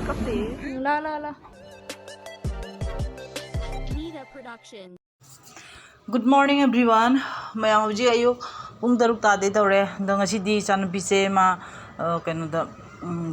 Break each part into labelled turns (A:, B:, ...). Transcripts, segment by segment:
A: La la la.
B: Good morning everyone. Mayam hoji ayuk pung daruk ta de tawre da ngasi di chan pise ma keno da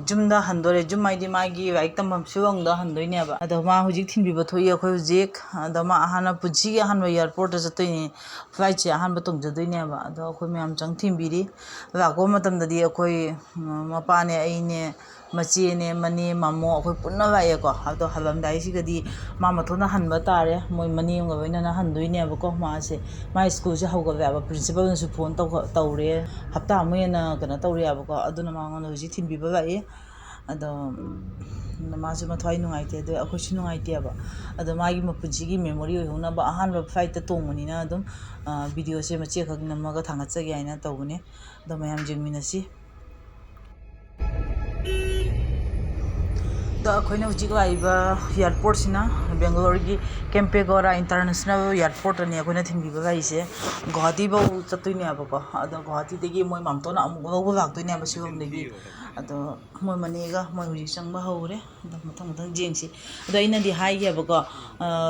B: jumda handore jumai di magi waik tam siwang da handoi ne ba da ma hoji thin bi ba thoi akhoi hoji da ma ahana puji gi ahan airport da jatoi ni flight che ahan ba tong jadoi ne ba da akhoi mayam chang thin bi ri la ko matam da di akhoi mapa ne ai ne machi ne mani mamo akhoi punna ba ye ko da halam dai si ga di ma ma thona han ba tare moi mani ng ga na handoi ne ba ko ma se my school je hauga ba principal su phone tawre hapta mo na kana tawre ba ko aduna ma ngon hoji thin bi ba ai ado ma su ma thai nungai te do akhoi su nungai te ba ado ma gi ma puji gi memory ho na ba ahan ba flight ta tong ni na adum video se ma che khak nam ga thanga cha gi aina tawune do mayam jingmina si da akhoi hujik laiba airport sina Bangalore gi Kempegowda international airport ani akhoi thingbi ba ise Guwahati ba chatoi ne ba ko ado Guwahati degi moi mamtona amu ba laktoi ne ba siwam degi ado moi mani ga moi hujik chang ba haure da mathang mathang jengsi ado ina di hai ga ba ko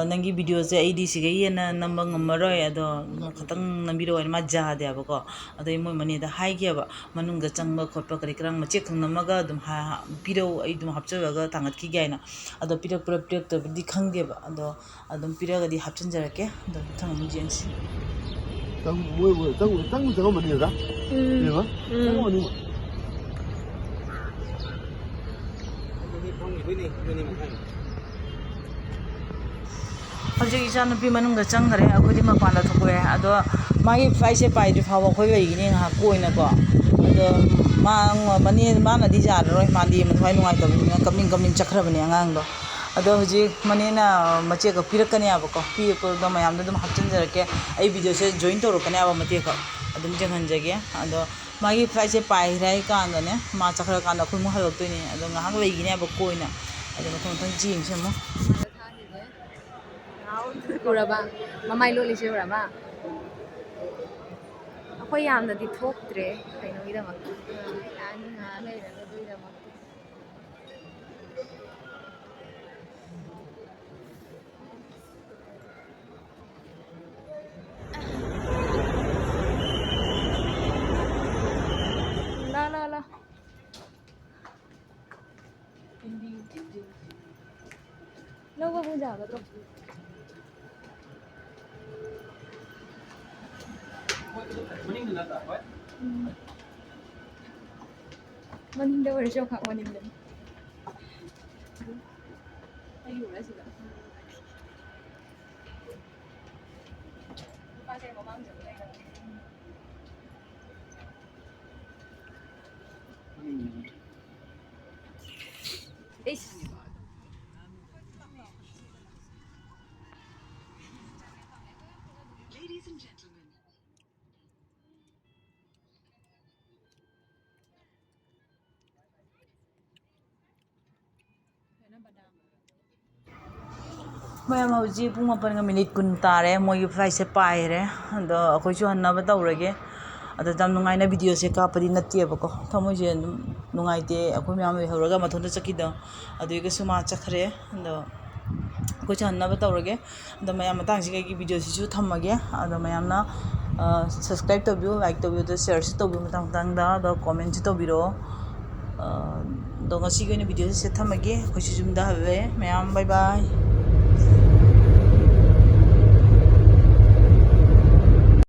B: nangi video se ai di siga yena namba ngamaroi ado khatang nambi ro ma ja de ba ko ado moi mani da hai ga ba manung ga chang ba khotpa kari krang ma che khang namaga dum ha piro ai dum hapcha ga tangat ki gaina ado pirak to di khangge ba ado adum piraga di hapchan jarake ado thang mu jengsi
C: tang mo tang mo mani ga ni ba tang mo ni ma
B: Hojik isan nupi manung ga changgare akhoi ma panda thokwe ado magi flight se pai di phawa khoi bai ni ha koina ko ado mani na di jar roi ma di man phai nungai ta ni kaming chakra bani angang do ado hojik mani na mache ka pirakani aba ko pi ko do mayam dum hapchan jarake ai video se join to ro kani aba mate ko adum jangan jage ado magi flight se pai rai ka ne ma chakra ka na khoi mu halok to ni ado ngahang lei gi ne aba koina ado mathang jing se mo
A: Uraba. Mamai lo lise uraba. Akhoi yamna di thoktre kaino ida mak. Ani na leira ga duida mak. La la la. Lo ba buja ba to? Maning daw rin siya kak maning daw. Ayun na sila. Pasay mo mang dyan.
D: Ladies and gentlemen.
B: mayam hoji pung 8 minute kun tare moi flight se pai re ado akhoi chu hanna ba tawrage ado jam nungai na video se ka padi natte ba ko thamoi je nungai te akhoi myam we horaga mathon da chaki da ado ge suma chakhre ado akhoi chu hanna ba tawrage ado mayam matang si gi video si chu thamage ado mayam na subscribe to view like to view to share to view matang tang da ado comment to biro do ngasi ge ni video se thamage akhoi chu jum da have mayam bye bye